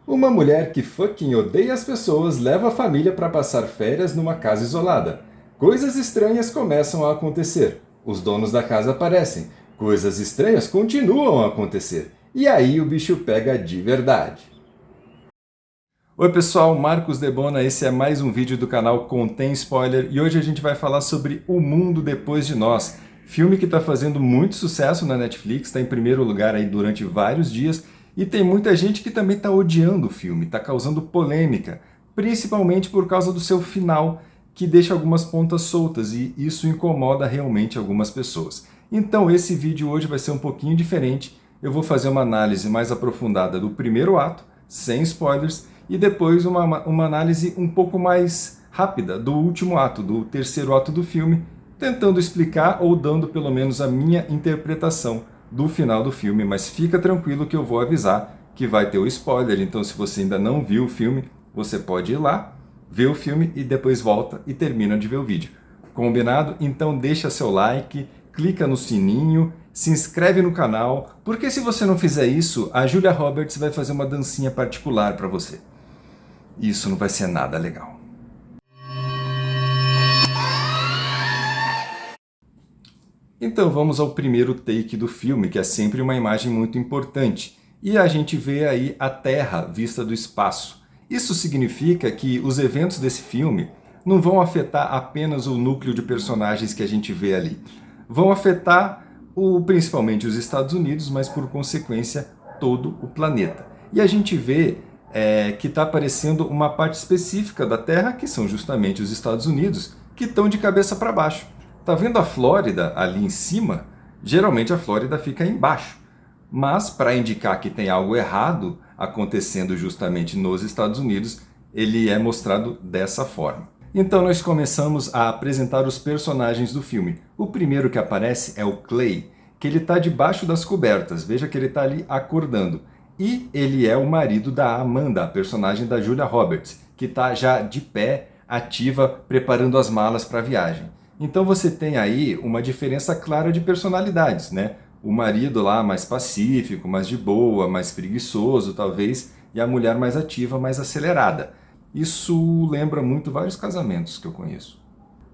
Uma mulher que fucking odeia as pessoas leva a família para passar férias numa casa isolada. Coisas estranhas começam a acontecer. Os donos da casa aparecem. Coisas estranhas continuam a acontecer. E aí o bicho pega de verdade. Oi pessoal, Marcos Debona, esse é mais um vídeo do canal Contém Spoiler e hoje a gente vai falar sobre O Mundo Depois de Nós, filme que está fazendo muito sucesso na Netflix, está em primeiro lugar aí durante vários dias e tem muita gente que também está odiando o filme, está causando polêmica, principalmente por causa do seu final, que deixa algumas pontas soltas e isso incomoda realmente algumas pessoas. Então esse vídeo hoje vai ser um pouquinho diferente, eu vou fazer uma análise mais aprofundada do primeiro ato, sem spoilers, e depois uma análise um pouco mais rápida do último ato, do terceiro ato do filme, tentando explicar ou dando pelo menos a minha interpretação do final do filme, mas fica tranquilo que eu vou avisar que vai ter o spoiler, então se você ainda não viu o filme, você pode ir lá, ver o filme e depois volta e termina de ver o vídeo. Combinado? Então deixa seu like, clica no sininho, se inscreve no canal, porque se você não fizer isso, a Julia Roberts vai fazer uma dancinha particular para você. Isso não vai ser nada legal. Então vamos ao primeiro take do filme, que é sempre uma imagem muito importante. E a gente vê aí a Terra vista do espaço. Isso significa que os eventos desse filme não vão afetar apenas o núcleo de personagens que a gente vê ali. Vão afetar principalmente os Estados Unidos, mas por consequência todo o planeta. E a gente vê que está aparecendo uma parte específica da Terra, que são justamente os Estados Unidos, que estão de cabeça para baixo. Tá vendo a Flórida ali em cima? Geralmente a Flórida fica embaixo. Mas para indicar que tem algo errado acontecendo justamente nos Estados Unidos, ele é mostrado dessa forma. Então nós começamos a apresentar os personagens do filme. O primeiro que aparece é o Clay, que ele está debaixo das cobertas. Veja que ele está ali acordando. E ele é o marido da Amanda, a personagem da Julia Roberts, que está já de pé, ativa, preparando as malas para a viagem. Então você tem aí uma diferença clara de personalidades, né? O marido lá mais pacífico, mais de boa, mais preguiçoso talvez, e a mulher mais ativa, mais acelerada. Isso lembra muito vários casamentos que eu conheço.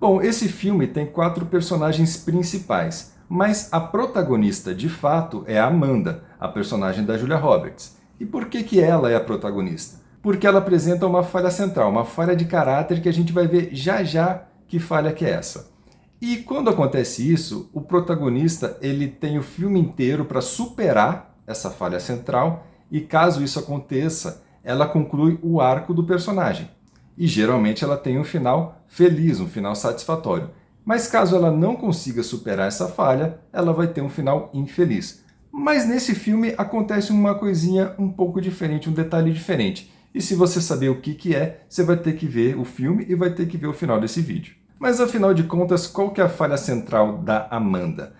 Bom, esse filme tem 4 personagens principais. Mas a protagonista, de fato, é a Amanda, a personagem da Julia Roberts. E por que ela é a protagonista? Porque ela apresenta uma falha central, uma falha de caráter que a gente vai ver já já que falha que é essa. E quando acontece isso, o protagonista ele tem o filme inteiro para superar essa falha central e caso isso aconteça, ela conclui o arco do personagem. E geralmente ela tem um final feliz, um final satisfatório. Mas caso ela não consiga superar essa falha, ela vai ter um final infeliz. Mas nesse filme acontece uma coisinha um pouco diferente, um detalhe diferente. E se você saber o que é, você vai ter que ver o filme e vai ter que ver o final desse vídeo. Mas afinal de contas, qual que é a falha central da Amanda?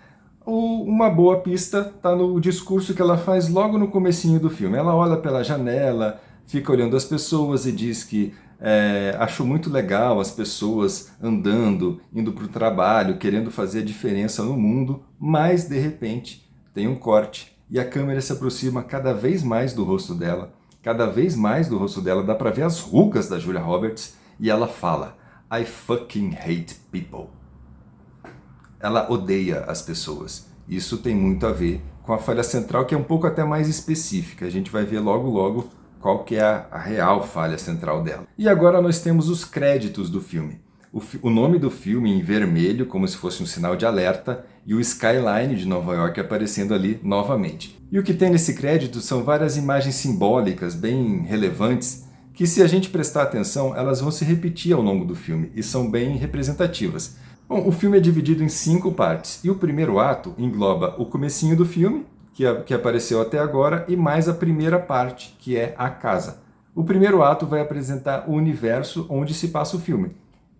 Uma boa pista está no discurso que ela faz logo no comecinho do filme. Ela olha pela janela, fica olhando as pessoas e diz que achou muito legal as pessoas andando, indo para o trabalho, querendo fazer a diferença no mundo, mas de repente tem um corte e a câmera se aproxima cada vez mais do rosto dela, cada vez mais do rosto dela, dá para ver as rugas da Julia Roberts e ela fala: I fucking hate people. Ela odeia as pessoas. Isso tem muito a ver com a falha central, que é um pouco até mais específica. A gente vai ver logo logo qual que é a real falha central dela. E agora nós temos os créditos do filme. O nome do filme em vermelho, como se fosse um sinal de alerta, e o skyline de Nova York aparecendo ali novamente. E o que tem nesse crédito são várias imagens simbólicas, bem relevantes, que se a gente prestar atenção, elas vão se repetir ao longo do filme, e são bem representativas. Bom, o filme é dividido em 5 partes, e o primeiro ato engloba o comecinho do filme, que apareceu até agora, e mais a primeira parte, que é a casa. O primeiro ato vai apresentar o universo onde se passa o filme.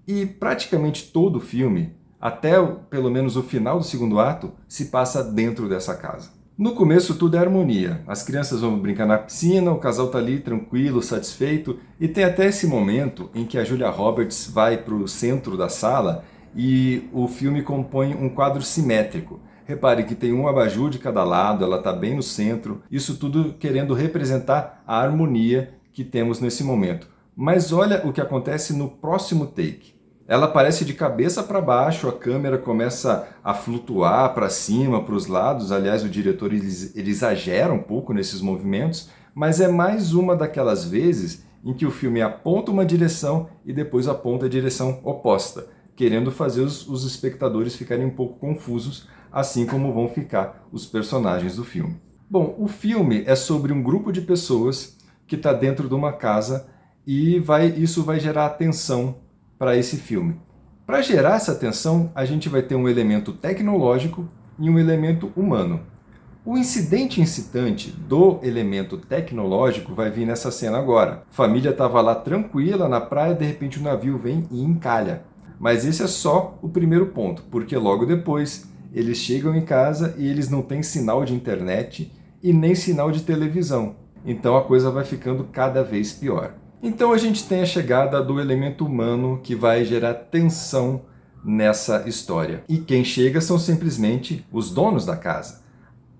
E praticamente todo o filme, até pelo menos o final do segundo ato, se passa dentro dessa casa. No começo tudo é harmonia. As crianças vão brincar na piscina, o casal tá ali tranquilo, satisfeito, e tem até esse momento em que a Julia Roberts vai para o centro da sala e o filme compõe um quadro simétrico. Repare que tem um abajur de cada lado, ela está bem no centro, isso tudo querendo representar a harmonia que temos nesse momento. Mas olha o que acontece no próximo take. Ela aparece de cabeça para baixo, a câmera começa a flutuar para cima, para os lados. Aliás, o diretor ele exagera um pouco nesses movimentos, mas é mais uma daquelas vezes em que o filme aponta uma direção e depois aponta a direção oposta, querendo fazer os espectadores ficarem um pouco confusos, assim como vão ficar os personagens do filme. Bom, o filme é sobre um grupo de pessoas que está dentro de uma casa e isso vai gerar atenção para esse filme. Para gerar essa tensão, a gente vai ter um elemento tecnológico e um elemento humano. O incidente incitante do elemento tecnológico vai vir nessa cena agora. A família estava lá tranquila na praia, de repente o navio vem e encalha. Mas esse é só o primeiro ponto, porque logo depois eles chegam em casa e eles não têm sinal de internet e nem sinal de televisão. Então a coisa vai ficando cada vez pior. Então a gente tem a chegada do elemento humano que vai gerar tensão nessa história. E quem chega são simplesmente os donos da casa,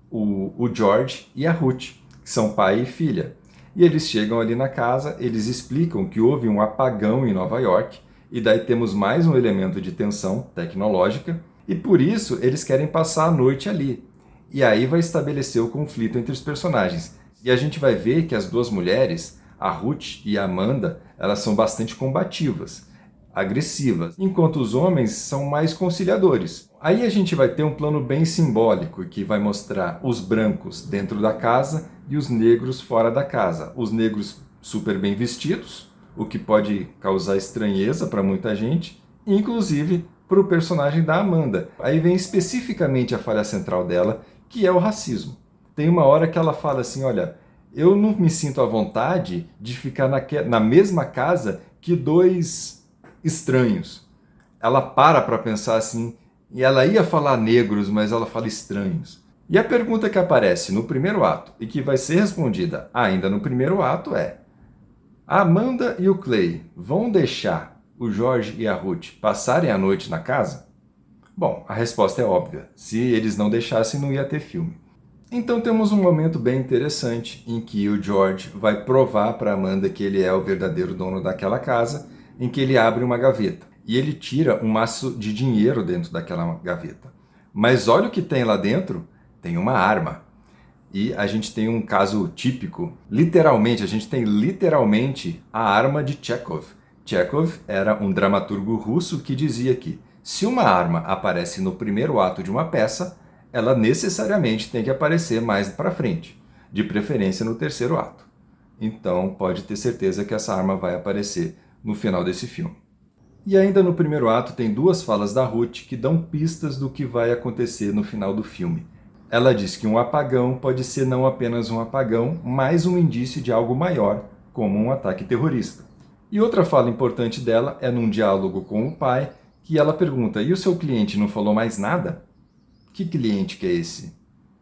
o George e a Ruth, que são pai e filha. E eles chegam ali na casa, eles explicam que houve um apagão em Nova York, e daí temos mais um elemento de tensão tecnológica, e por isso eles querem passar a noite ali. E aí vai estabelecer o conflito entre os personagens. E a gente vai ver que as duas mulheres, a Ruth e a Amanda, elas são bastante combativas, agressivas, enquanto os homens são mais conciliadores. Aí a gente vai ter um plano bem simbólico que vai mostrar os brancos dentro da casa e os negros fora da casa. Os negros super bem vestidos, o que pode causar estranheza para muita gente, inclusive para o personagem da Amanda. Aí vem especificamente a falha central dela, que é o racismo. Tem uma hora que ela fala assim, olha, eu não me sinto à vontade de ficar na mesma casa que dois estranhos. Ela para pensar assim, e ela ia falar negros, mas ela fala estranhos. E a pergunta que aparece no primeiro ato, e que vai ser respondida ainda no primeiro ato é, a Amanda e o Clay vão deixar o George e a Ruth passarem a noite na casa? Bom, a resposta é óbvia. Se eles não deixassem, não ia ter filme. Então temos um momento bem interessante em que o George vai provar para Amanda que ele é o verdadeiro dono daquela casa, em que ele abre uma gaveta e ele tira um maço de dinheiro dentro daquela gaveta. Mas olha o que tem lá dentro, tem uma arma. E a gente tem um caso típico, a gente tem literalmente a arma de Chekhov. Chekhov era um dramaturgo russo que dizia que se uma arma aparece no primeiro ato de uma peça, ela necessariamente tem que aparecer mais para frente, de preferência no terceiro ato. Então pode ter certeza que essa arma vai aparecer no final desse filme. E ainda no primeiro ato tem duas falas da Ruth que dão pistas do que vai acontecer no final do filme. Ela diz que um apagão pode ser não apenas um apagão, mas um indício de algo maior, como um ataque terrorista. E outra fala importante dela é num diálogo com o pai, que ela pergunta, e o seu cliente não falou mais nada? Que cliente que é esse?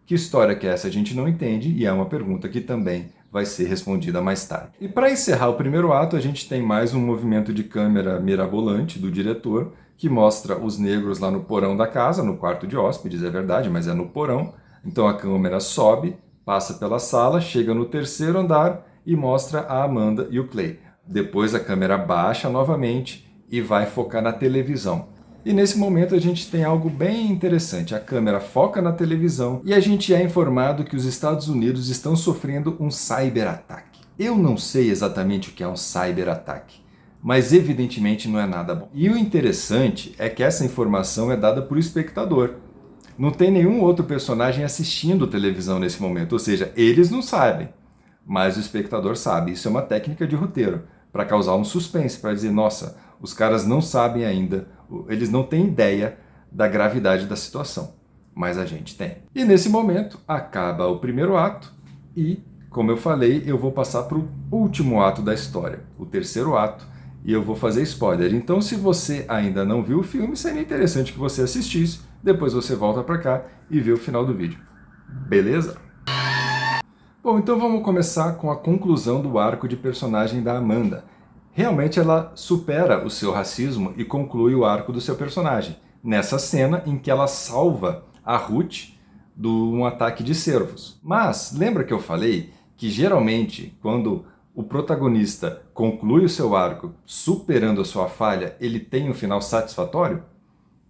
Que história que é essa? A gente não entende e é uma pergunta que também vai ser respondida mais tarde. E para encerrar o primeiro ato, a gente tem mais um movimento de câmera mirabolante do diretor, que mostra os negros lá no porão da casa, no quarto de hóspedes, é verdade, mas é no porão. Então a câmera sobe, passa pela sala, chega no terceiro andar e mostra a Amanda e o Clay. Depois a câmera baixa novamente e vai focar na televisão. E nesse momento a gente tem algo bem interessante. A câmera foca na televisão e a gente é informado que os Estados Unidos estão sofrendo um cyberataque. Eu não sei exatamente o que é um cyberataque, mas evidentemente não é nada bom. E o interessante é que essa informação é dada por espectador. Não tem nenhum outro personagem assistindo televisão nesse momento, ou seja, eles não sabem, mas o espectador sabe. Isso é uma técnica de roteiro, para causar um suspense, para dizer, nossa, os caras não sabem ainda, eles não têm ideia da gravidade da situação, mas a gente tem. E nesse momento acaba o primeiro ato e, como eu falei, eu vou passar para o último ato da história, o terceiro ato, e eu vou fazer spoiler. Então, se você ainda não viu o filme, seria interessante que você assistisse, depois você volta para cá e vê o final do vídeo. Beleza? Bom, então vamos começar com a conclusão do arco de personagem da Amanda. Realmente ela supera o seu racismo e conclui o arco do seu personagem, nessa cena em que ela salva a Ruth de um ataque de cervos. Mas, lembra que eu falei que geralmente, quando o protagonista conclui o seu arco superando a sua falha, ele tem um final satisfatório?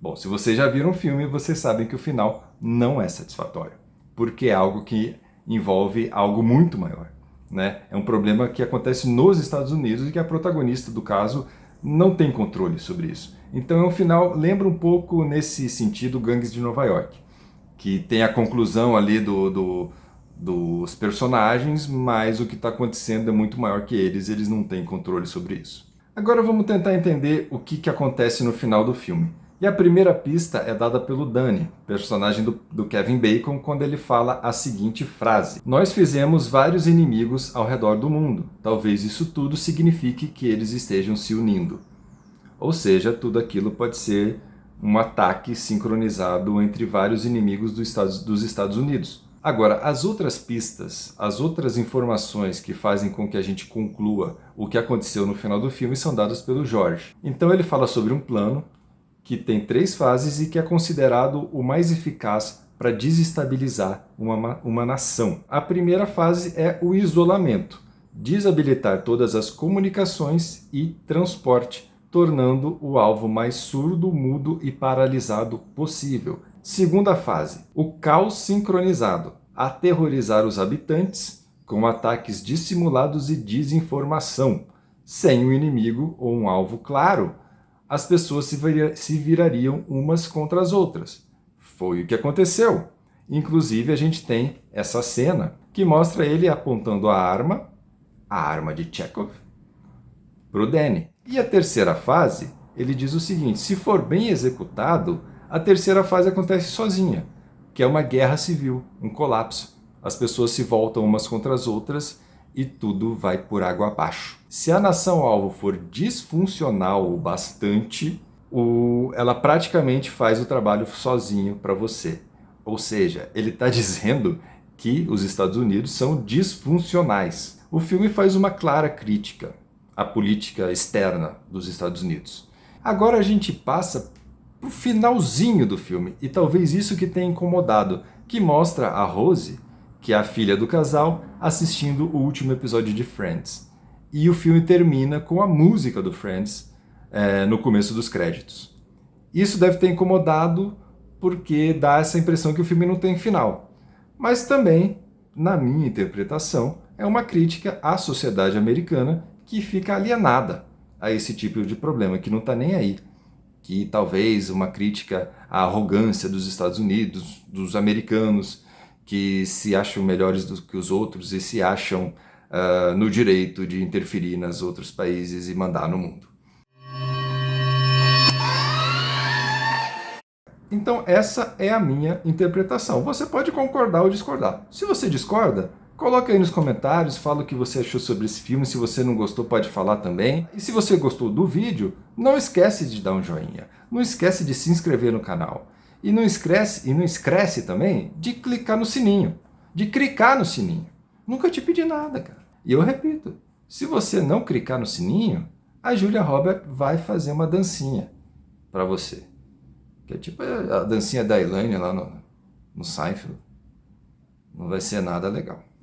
Bom, se vocês já viram o filme, vocês sabem que o final não é satisfatório, porque é algo que envolve algo muito maior, né? É um problema que acontece nos Estados Unidos e que a protagonista do caso não tem controle sobre isso. Então é um final, lembra um pouco nesse sentido Gangues de Nova York, que tem a conclusão ali dos personagens, mas o que está acontecendo é muito maior que eles não têm controle sobre isso. Agora vamos tentar entender o que acontece no final do filme. E a primeira pista é dada pelo Danny, personagem do Kevin Bacon, quando ele fala a seguinte frase: "Nós fizemos vários inimigos ao redor do mundo. Talvez isso tudo signifique que eles estejam se unindo." Ou seja, tudo aquilo pode ser um ataque sincronizado entre vários inimigos dos Estados Unidos. Agora, as outras pistas, as outras informações que fazem com que a gente conclua o que aconteceu no final do filme são dadas pelo George. Então ele fala sobre um plano que tem 3 fases e que é considerado o mais eficaz para desestabilizar uma nação. A primeira fase é o isolamento, desabilitar todas as comunicações e transporte, tornando o alvo mais surdo, mudo e paralisado possível. Segunda fase, o caos sincronizado, aterrorizar os habitantes com ataques dissimulados e desinformação. Sem um inimigo ou um alvo claro, as pessoas se virariam umas contra as outras. Foi o que aconteceu. Inclusive, a gente tem essa cena que mostra ele apontando a arma de Chekhov, para o Danny. E a terceira fase, ele diz o seguinte: se for bem executado, a terceira fase acontece sozinha, que é uma guerra civil, um colapso. As pessoas se voltam umas contra as outras e tudo vai por água abaixo. Se a nação-alvo for disfuncional o bastante, ela praticamente faz o trabalho sozinho para você. Ou seja, ele está dizendo que os Estados Unidos são disfuncionais. O filme faz uma clara crítica à política externa dos Estados Unidos. Agora a gente passa para o finalzinho do filme, e talvez isso que tenha incomodado, que mostra a Rose, que é a filha do casal, assistindo o último episódio de Friends. E o filme termina com a música do Friends no começo dos créditos. Isso deve ter incomodado porque dá essa impressão que o filme não tem final. Mas também, na minha interpretação, é uma crítica à sociedade americana que fica alienada a esse tipo de problema, que não está nem aí. Que talvez uma crítica à arrogância dos Estados Unidos, dos americanos, que se acham melhores do que os outros e se acham no direito de interferir nos outros países e mandar no mundo. Então essa é a minha interpretação. Você pode concordar ou discordar. Se você discorda, coloca aí nos comentários, fala o que você achou sobre esse filme. Se você não gostou, pode falar também. E se você gostou do vídeo, não esquece de dar um joinha. Não esquece de se inscrever no canal. E não esquece também de clicar no sininho. De clicar no sininho. Nunca te pedi nada, cara. E eu repito, se você não clicar no sininho, a Julia Roberts vai fazer uma dancinha para você. Que é tipo a dancinha da Elaine lá no Seinfeld. Não vai ser nada legal.